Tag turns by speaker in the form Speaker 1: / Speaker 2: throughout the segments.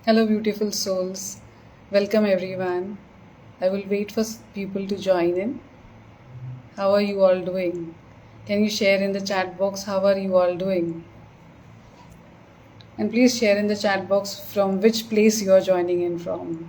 Speaker 1: Hello, beautiful souls. Welcome, everyone. I will wait for people to join in. How are you all doing? Can you share in the chat box how are you all doing? And please share in the chat box from which place you are joining in from.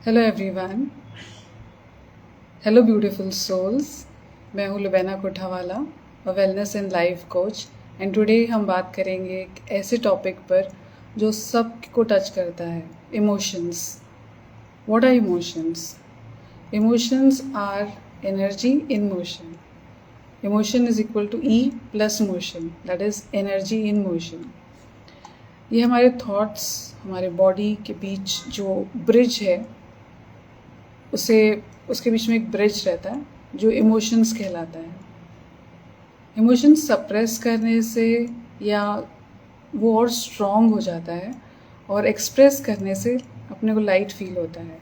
Speaker 1: Hello, everyone. Hello, beautiful souls. मैं हूँ Lubaina Kothawala, a wellness and life coach, and today हम बात करेंगे एक ऐसे topic पर जो सबको टच करता है, emotions. What are emotions? Emotions are energy in motion. Emotion is equal to E plus motion, that is energy in motion. ये हमारे थॉट्स, हमारे बॉडी के बीच जो ब्रिज है उसके बीच में एक ब्रिज रहता है जो इमोशंस कहलाता है. इमोशंस सप्रेस करने से या वो और स्ट्रॉन्ग हो जाता है और एक्सप्रेस करने से अपने को लाइट फील होता है.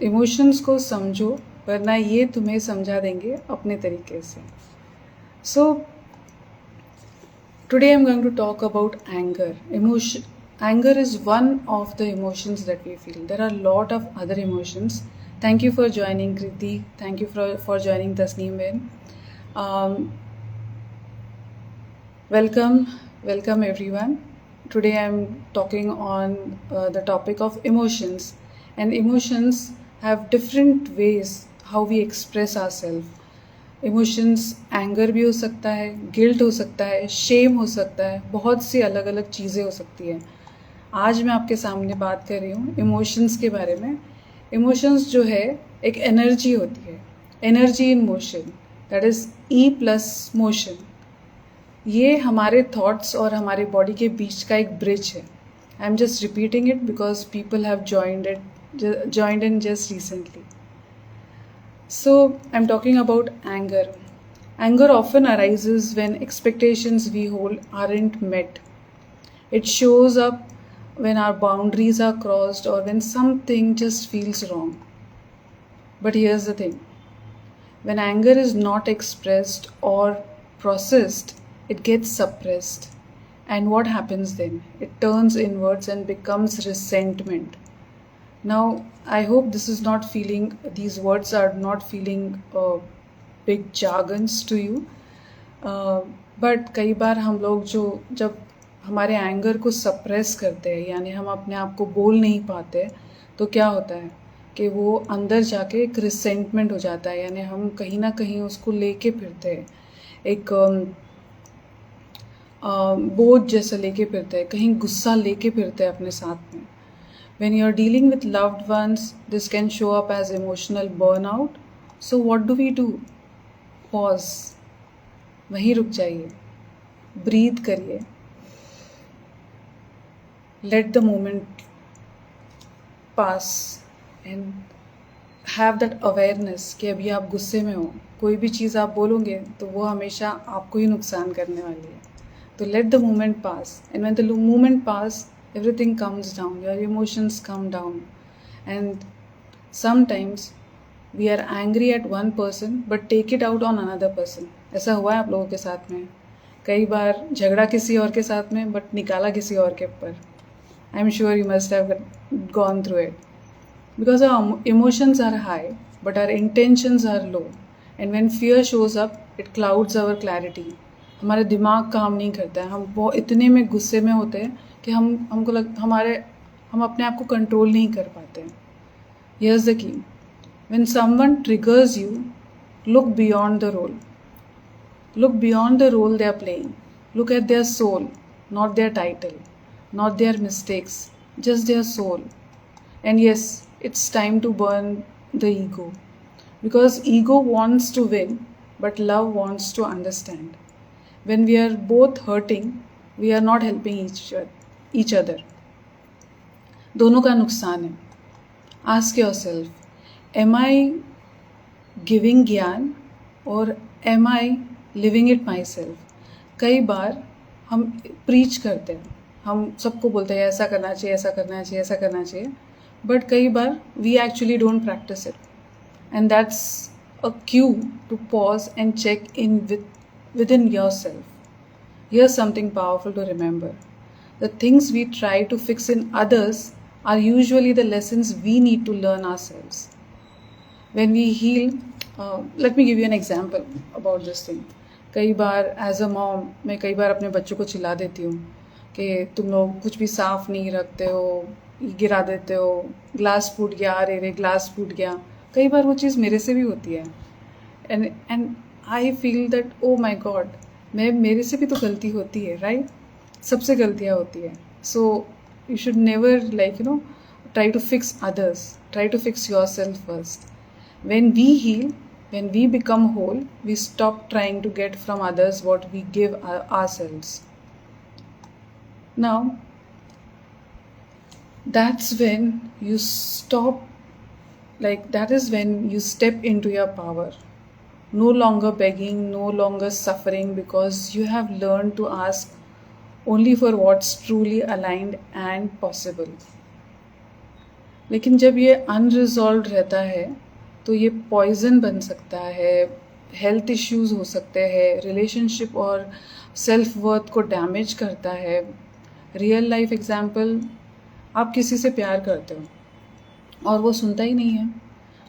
Speaker 1: इमोशंस को समझो, वरना ये तुम्हें समझा देंगे अपने तरीके से. So today I am going to talk about anger. Anger is one of the emotions that we feel. There are a lot of other emotions. Thank you for joining, Kriti. Thank you for joining, Tasneem. Welcome everyone. Today I am talking on the topic of emotions, and emotions have different ways how we express ourselves. Emotions anger भी हो सकता है, guilt हो सकता है, Shem हो सकता है, बहुत सी अलग अलग चीज़ें हो सकती हैं. आज मैं आपके सामने बात कर रही हूँ इमोशंस के बारे में. इमोशंस जो है एक एनर्जी होती है, energy in motion, that is E plus motion. ये हमारे थॉट्स और हमारे बॉडी के बीच का एक ब्रिज है. I am just repeating it because people have joined in just recently. So I'm talking about anger. Anger often arises when expectations we hold aren't met. It shows up when our boundaries are crossed or when something just feels wrong. But here's the thing. When anger is not expressed or processed, it gets suppressed. And what happens then? It turns inwards and becomes resentment. Now, I hope these words are not feeling big jargons to you. But कई बार हम लोग जब हमारे anger को suppress करते हैं, यानी हम अपने आप को बोल नहीं पाते, तो क्या होता है कि वो अंदर जाके एक रिसेंटमेंट हो जाता है. यानी हम कहीं ना कहीं उसको लेके फिरते हैं, एक बोझ जैसा लेके फिरते हैं, कहीं गुस्सा लेके फिरते हैं अपने साथ में. When you are dealing with loved ones, this can show up as emotional burnout. So what do? Pause. वहीं रुक जाइए, breathe करिए, let the moment pass and have that awareness कि अभी आप गुस्से में हो. कोई भी चीज़ आप बोलोगे तो वो हमेशा आपको ही नुकसान करने वाली है. तो let the moment pass, and when the moment pass, everything comes down, your emotions come down. And sometimes we are angry at one person but take it out on another person. ऐसा हुआ है आप लोगों के साथ में? कई बार झगड़ा किसी और के साथ में बट निकाला किसी और के ऊपर. I am sure you must have gone through it. Because our emotions are high but our intentions are low, and when fear shows up, it clouds our clarity. हमारा दिमाग काम नहीं करता है, हम बहुत इतने में गुस्से में होते हैं कि हम अपने आप को कंट्रोल नहीं कर पाते हैं. Here's the key. When someone triggers you, look beyond the role. Look beyond the role they are playing. Look at their soul, not their title, not their mistakes, just their soul. And yes, it's time to burn the ego, because ego wants to win but love wants to understand. When we are both hurting, we are not helping each other. दोनों का नुकसान है. Ask yourself, am I giving ज्ञान और am I living it myself? कई बार हम preach करते हैं, हम सबको बोलते हैं ऐसा करना चाहिए, ऐसा करना चाहिए, ऐसा करना चाहिए, बट कई बार we actually don't practice it, and that's a cue to pause and check in within yourself. Here's something powerful to remember. The things we try to fix in others are usually the lessons we need to learn ourselves. When we heal, let me give you an example about this thing. कई बार as a mom मैं कई बार अपने बच्चों को चिल्ला देती हूँ कि तुम लोग कुछ भी साफ नहीं रखते हो, गिरा देते हो, ग्लास फूट गया, अरे रे ग्लास फूट गया. कई बार वो चीज़ मेरे से भी होती है, and I feel that oh my God, मेरे से भी तो गलती होती है, राइट? सबसे गलतियाँ होती है. So you should never try to fix others, try to fix yourself first. When we heal, when we become whole, we stop trying to get from others what we give ourselves. Now, that's when you stop, that is when you step into your power. No longer begging, no longer suffering, because you have learned to ask only for what's truly aligned and possible. लेकिन जब ये unresolved रहता है तो ये poison बन सकता है, हेल्थ इश्यूज हो सकते हैं, रिलेशनशिप और सेल्फ वर्थ को डैमेज करता है. रियल लाइफ एग्जाम्पल, आप किसी से प्यार करते हो और वो सुनता ही नहीं है,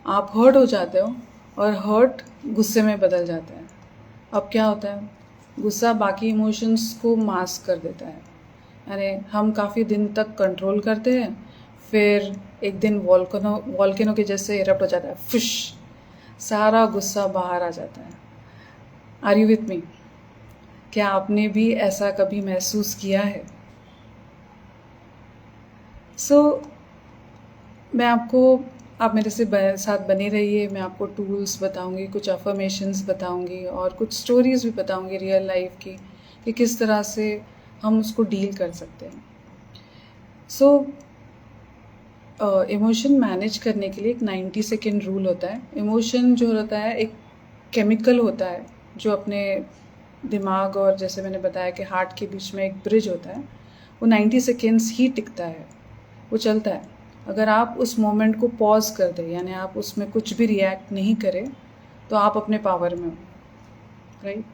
Speaker 1: आप हर्ट हो जाते हो और हर्ट गुस्से में बदल जाता है. अब क्या होता है, गुस्सा बाकी इमोशंस को मास्क कर देता है. यानी हम काफ़ी दिन तक कंट्रोल करते हैं, फिर एक दिन वॉल्केनो के जैसे इरप्ट हो जाता है, फिश, सारा गुस्सा बाहर आ जाता है. Are you with me? क्या आपने भी ऐसा कभी महसूस किया है? आप मेरे से साथ बने रहिए. मैं आपको टूल्स बताऊंगी, कुछ अफर्मेशंस बताऊंगी और कुछ स्टोरीज भी बताऊंगी रियल लाइफ की, कि किस तरह से हम उसको डील कर सकते हैं. इमोशन मैनेज करने के लिए एक 90 सेकेंड रूल होता है. इमोशन जो होता है एक केमिकल होता है जो अपने दिमाग और, जैसे मैंने बताया कि हार्ट के बीच में एक ब्रिज होता है, वो 90 सेकेंड्स ही टिकता है, वो चलता है. अगर आप उस मोमेंट को पॉज कर दें, यानी आप उसमें कुछ भी रिएक्ट नहीं करें, तो आप अपने पावर में हो, राइट?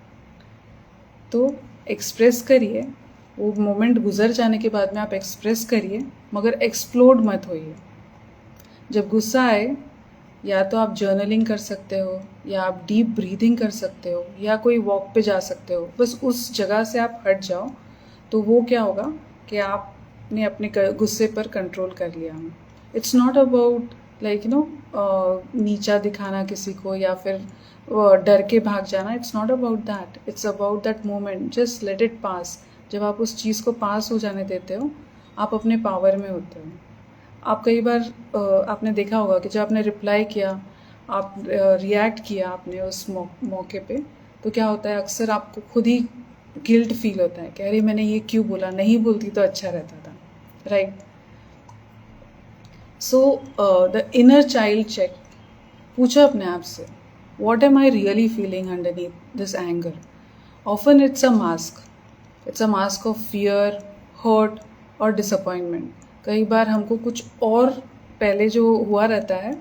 Speaker 1: तो एक्सप्रेस करिए, वो मोमेंट गुजर जाने के बाद में आप एक्सप्रेस करिए, मगर एक्सप्लोड मत होइए. जब गुस्सा आए, या तो आप जर्नलिंग कर सकते हो, या आप डीप ब्रीदिंग कर सकते हो, या कोई वॉक पे जा सकते हो. बस उस जगह से आप हट जाओ, तो वो क्या होगा कि आपने अपने गुस्से पर कंट्रोल कर लिया. इट्स नॉट अबाउट नीचा दिखाना किसी को या फिर डर के भाग जाना. It's not about that. It's about that moment. Just let it pass. जब आप उस चीज़ को पास हो जाने देते हो, आप अपने पावर में होते हो. आप कई बार आपने देखा होगा कि जब आपने रिप्लाई किया, आप रिएक्ट किया आपने उस मौके पे, तो क्या होता है, अक्सर आपको खुद ही गिल्ट फील होता है कि अरे मैंने ये क्यों बोला, नहीं बोलती तो अच्छा रहता था, right? So the inner child check. पूछो अपने आप से, what am I really feeling underneath this anger? Often it's a mask. It's a mask of fear, hurt और डिसअपॉइंटमेंट. कई बार हमको कुछ और पहले जो हुआ रहता है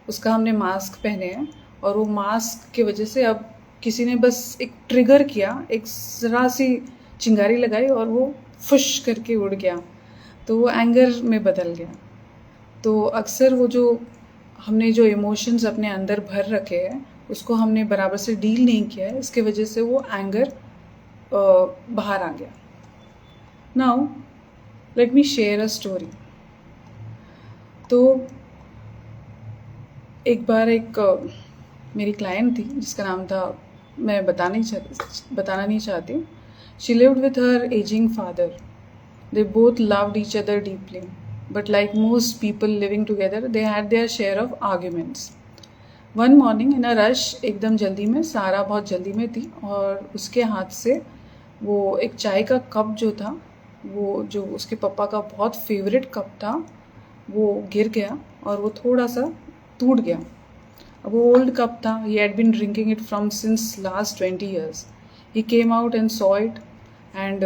Speaker 1: उसका हमने मास्क पहने हैं, और वो मास्क की वजह से अब किसी ने बस एक ट्रिगर किया, एक ज़रा सी चिंगारी लगाई और वो फुश करके उड़ गया, तो वो एंगर में बदल गया. तो अक्सर वो जो हमने जो इमोशंस अपने अंदर भर रखे हैं उसको हमने बराबर से डील नहीं किया है, इसके वजह से वो एंगर बाहर आ गया. Now let me share a story. तो एक बार मेरी क्लाइंट थी जिसका नाम था, मैं बताना नहीं चाहती. She lived with her ageing father. They both loved each other deeply, but like most people living together, they had their share of arguments. One morning in a rush, एकदम जल्दी में, सारा बहुत जल्दी में थी, और उसके हाथ से वो एक चाय का कप जो था, वो जो उसके पापा का बहुत फेवरेट कप था, वो गिर गया और वो थोड़ा सा टूट गया. अब वो ओल्ड कप था. He had been drinking it from since last 20 years. He came out and saw it and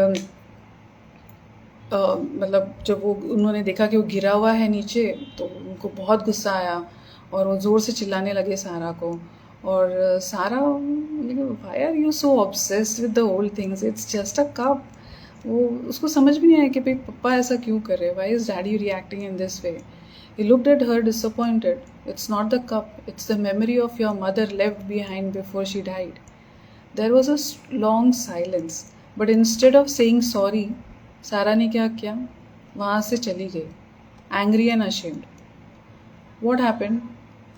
Speaker 1: मतलब जब वो उन्होंने देखा कि वो गिरा हुआ है नीचे, तो उनको बहुत गुस्सा आया और वो ज़ोर से चिल्लाने लगे सारा को. और Sara, why are you so obsessed with the old things, it's just a cup. वो उसको समझ भी नहीं आया कि भाई पप्पा ऐसा क्यों कर रहे हैं, why is daddy reacting in this way. He looked at her disappointed. It's not the cup, it's the memory of your mother left behind before she died. There was a long silence, but instead of saying sorry, Sara ने क्या किया, वहाँ से चली गई, angry and ashamed. What happened?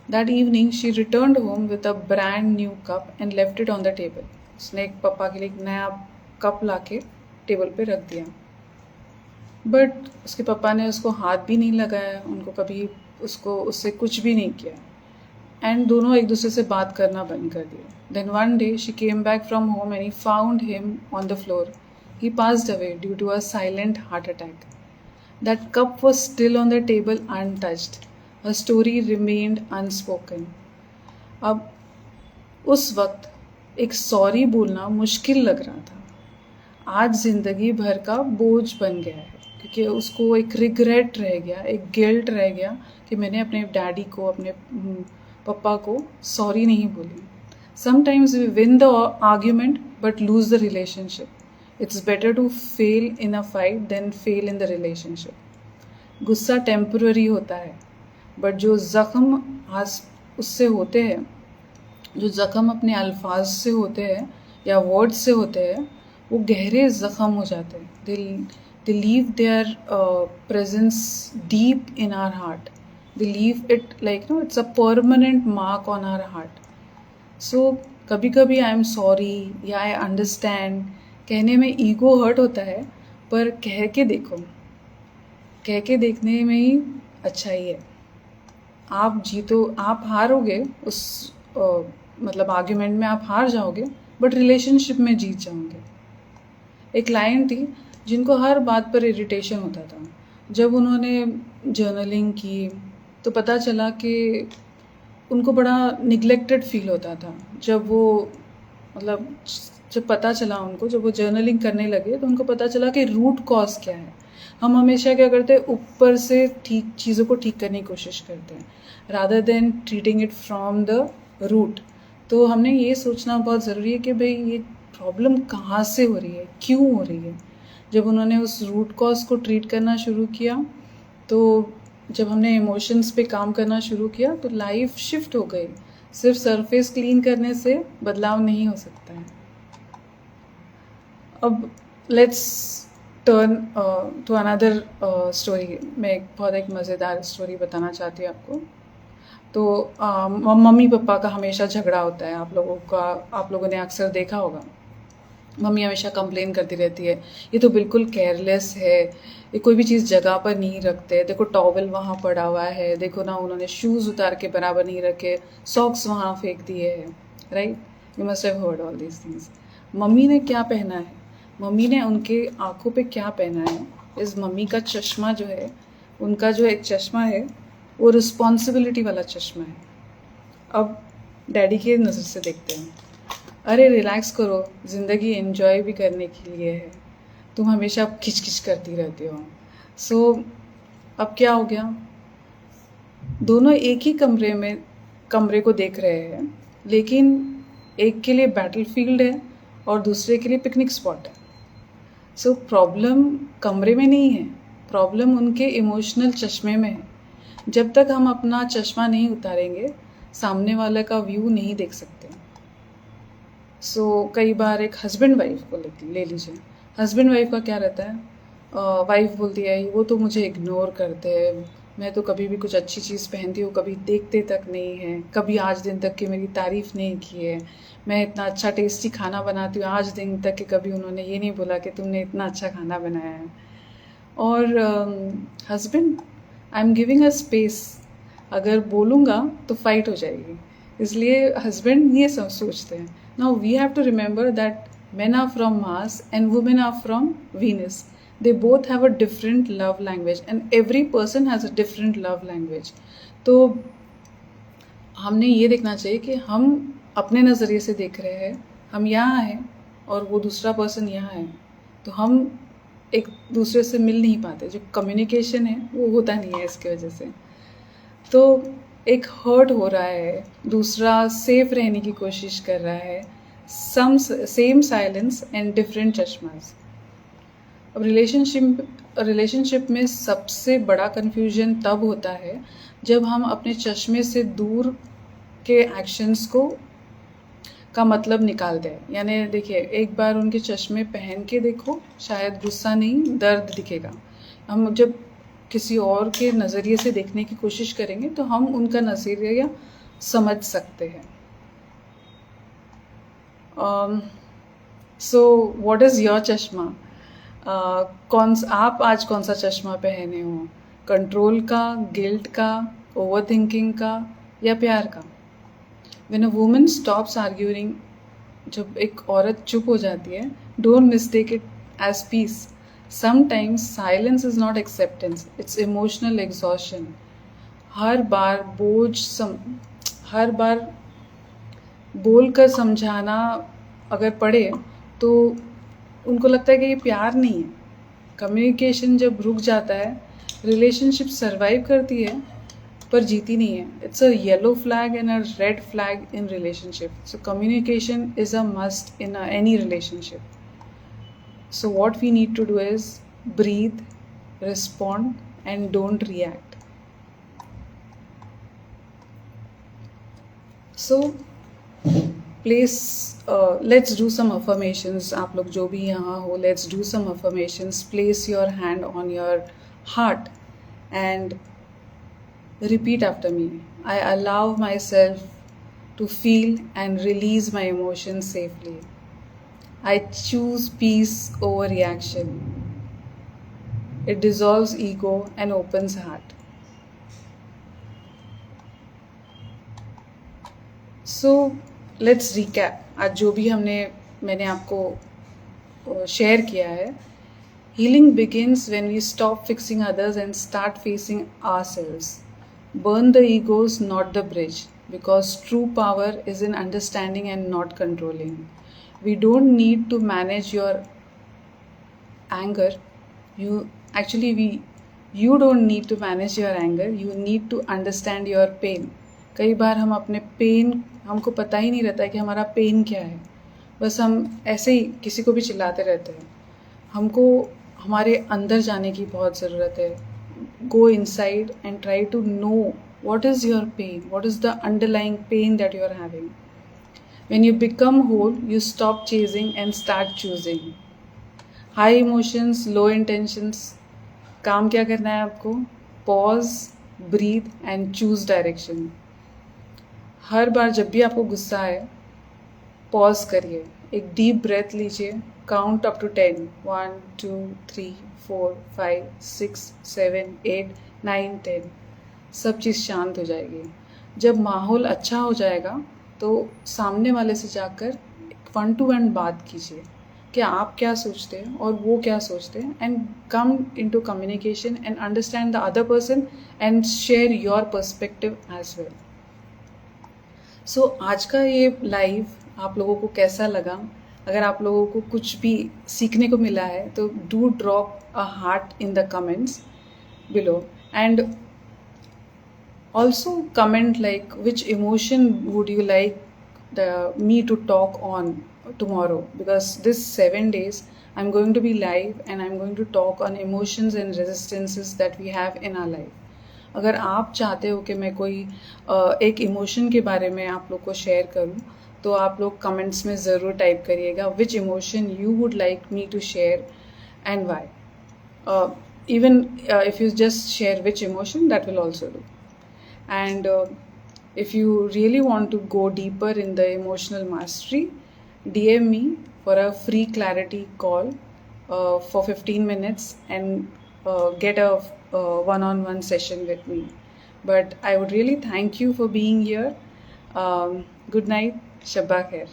Speaker 1: That evening she returned home with a brand new cup and left it on the table. उसने एक पापा के लिए एक नया कप लाके टेबल पे रख दिया. बट उसके पापा ने उसको हाथ भी नहीं लगाया, उनको कभी उससे कुछ भी नहीं किया. एंड दोनों एक दूसरे से बात करना बंद कर दिया. Then one day she came back from home and he found him on the floor. He passed away due to a silent heart attack. That cup was still on the table untouched. Her story remained unspoken. अब उस वक्त एक sorry बोलना मुश्किल लग रहा था. आज ज़िंदगी भर का बोझ बन गया है, क्योंकि उसको एक रिग्रेट रह गया, एक गिल्ट रह गया कि मैंने अपने डैडी को, अपने पापा को सॉरी नहीं बोली. Sometimes we win the argument but lose the relationship. It's better to fail in a fight than fail in the relationship. गुस्सा टेम्पररी होता है, बट जो ज़ख्म आज उससे होते हैं, जो ज़ख्म अपने अल्फाज से होते हैं या वर्ड से होते हैं, वो गहरे ज़ख्म हो जाते हैं. They leave their presence deep in our heart. They leave it like, it's a permanent mark on our heart. So कभी कभी आई एम सॉरी या आई अंडरस्टैंड कहने में ईगो हर्ट होता है, पर कह के देखो, कह के देखने में ही अच्छाई है. आप जीतो, आप हारोगे उस मतलब आर्ग्यूमेंट में आप हार जाओगे, बट रिलेशनशिप में जीत जाओगे. एक क्लाइंट थी जिनको हर बात पर इरिटेशन होता था. जब उन्होंने जर्नलिंग की तो पता चला कि उनको बड़ा निगलेक्टेड फील होता था. जब पता चला उनको, जब वो जर्नलिंग करने लगे तो उनको पता चला कि रूट कॉज क्या है. हम हमेशा क्या करते हैं, ऊपर से ठीक चीज़ों को ठीक करने की कोशिश करते हैं, rather than treating it from the root. तो हमने ये सोचना बहुत ज़रूरी है कि भाई ये प्रॉब्लम कहाँ से हो रही है, क्यों हो रही है. जब उन्होंने उस रूट कॉज को ट्रीट करना शुरू किया, तो जब हमने इमोशंस पे काम करना शुरू किया, तो लाइफ शिफ्ट हो गई. सिर्फ सरफेस क्लीन करने से बदलाव नहीं हो सकता है. अब let's turn to another story. मैं एक मज़ेदार स्टोरी बताना चाहती हूँ आपको. तो मम्मी पापा का हमेशा झगड़ा होता है. आप लोगों ने अक्सर देखा होगा. मम्मी हमेशा कंप्लेन करती रहती है, ये तो बिल्कुल केयरलेस है, ये कोई भी चीज़ जगह पर नहीं रखते, देखो टॉवल वहाँ पड़ा हुआ है, देखो ना उन्होंने शूज़ उतार के बराबर नहीं रखे, सॉक्स वहाँ फेंक दिए हैं. Right, you must have heard all these things. Mummy ने क्या पहना है, मम्मी ने उनके आँखों पे क्या पहना है, इस मम्मी का चश्मा जो है, उनका जो एक चश्मा है वो रिस्पॉन्सिबिलिटी वाला चश्मा है. अब डैडी की नज़र से देखते हैं, अरे रिलैक्स करो, ज़िंदगी एंजॉय भी करने के लिए है, तुम हमेशा खिचखिच करती रहती हो. सो अब क्या हो गया, दोनों एक ही कमरे को देख रहे हैं, लेकिन एक के लिए बैटलफील्ड है और दूसरे के लिए पिकनिक स्पॉट है. सो प्रॉब्लम कमरे में नहीं है, प्रॉब्लम उनके इमोशनल चश्मे में है. जब तक हम अपना चश्मा नहीं उतारेंगे, सामने वाले का व्यू नहीं देख सकते. सो कई बार एक हस्बैंड वाइफ को ले लीजिए. हस्बैंड वाइफ का क्या रहता है, वाइफ बोलती है वो तो मुझे इग्नोर करते हैं, मैं तो कभी भी कुछ अच्छी चीज़ पहनती हूँ कभी देखते तक नहीं है, कभी आज दिन तक की मेरी तारीफ़ नहीं की है, मैं इतना अच्छा टेस्टी खाना बनाती हूँ, आज दिन तक के कभी उन्होंने ये नहीं बोला कि तुमने इतना अच्छा खाना बनाया है. और husband, I am giving a space, अगर बोलूँगा तो फाइट हो जाएगी, इसलिए हस्बैंड ये सब सोचते हैं. Now we have to remember that men are from Mars and women are from Venus. They both have a different love language and every person has a different love language. तो हमने ये देखना चाहिए कि हम अपने नज़रिए से देख रहे हैं, हम यहाँ हैं और वो दूसरा पर्सन यहाँ है, तो हम एक दूसरे से मिल नहीं पाते। जो कम्युनिकेशन है वो होता नहीं है इसकी वजह से। तो एक हर्ट हो रहा है, दूसरा सेफ रहने की कोशिश कर रहा है, सेम साइलेंस एंड डिफरेंट चश्मास। अब रिलेशनशिप में सबसे बड़ा कन्फ्यूजन तब होता है जब हम अपने चश्मे से दूर के एक्शंस का मतलब निकालते हैं। यानी देखिए, एक बार उनके चश्मे पहन के देखो, शायद गुस्सा नहीं दर्द दिखेगा। हम जब किसी और के नज़रिए से देखने की कोशिश करेंगे तो हम उनका नज़रिया समझ सकते हैं। सो व्हाट इज़ योर चश्मा? आप आज कौन सा चश्मा पहने हो? कंट्रोल का, गिल्ट का, ओवर थिंकिंग का या प्यार का? When a woman stops arguing, जब एक औरत चुप हो जाती है, don't mistake it as peace. Sometimes silence is not acceptance, it's emotional exhaustion. हर बार बोल कर समझाना अगर पड़े तो उनको लगता है कि ये प्यार नहीं है। कम्युनिकेशन जब रुक जाता है, रिलेशनशिप सर्वाइव करती है पर जीती नहीं है। It's a yellow flag and a red flag in relationship. So communication is a must in any relationship. So what we need to do is breathe, respond, and don't react. So let's do some affirmations. आप लोग जो भी यहाँ हो, let's do some affirmations. Place your hand on your heart and repeat after me. I allow myself to feel and release my emotions safely. I choose peace over reaction. It dissolves ego and opens heart. So let's recap. आज जो भी मैंने आपको share किया है. Healing begins when we stop fixing others and start facing ourselves. Burn the egos, not the bridge, because true power is in understanding and not controlling. We don't need to manage your anger. You don't need to manage your anger. You need to understand your pain. कई बार हम अपने pen, हमको पता ही नहीं रहता है कि हमारा पेन क्या है. बस हम ऐसे ही किसी को भी चिल्लाते रहते हैं. हमको हमारे अंदर जाने की बहुत ज़रूरत है. Go inside and try to know what is your pain, what is the underlying pain that you are having. When you become whole, you stop chasing and start choosing. High emotions, low intentions. काम क्या करना है आपको? Pause, breathe and choose direction. हर बार जब भी आपको गुस्सा आए, pause करिए, एक deep breath लीजिए, count up to 10. 1, 2, 3, 4, 5, 6, 7, 8, 9, 10. सब चीज़ शांत हो जाएगी. जब माहौल अच्छा हो जाएगा तो सामने वाले से जाकर 1-to-1 बात कीजिए कि आप क्या सोचते हैं और वो क्या सोचते हैं, and come into communication and understand the other person and share your perspective as well. So आज का ये लाइव आप लोगों को कैसा लगा? अगर आप लोगों को कुछ भी सीखने को मिला है तो do drop a heart in the comments below, and also comment like which emotion would you like me to talk on tomorrow, because this 7 days I'm going to be live and I'm going to talk on emotions and resistances that we have in our life. अगर आप चाहते हो कि मैं कोई एक emotion के बारे में आप लोग को शेयर करूं तो आप लोग कमेंट्स में ज़रूर टाइप करिएगा which emotion you would like me to share and why. Even if you just share which emotion, that will also do. And if you really want to go deeper in the emotional mastery, DM me for a free clarity call for 15 minutes and get a one-on-one session with me. But I would really thank you for being here. Good night. Shabba khair.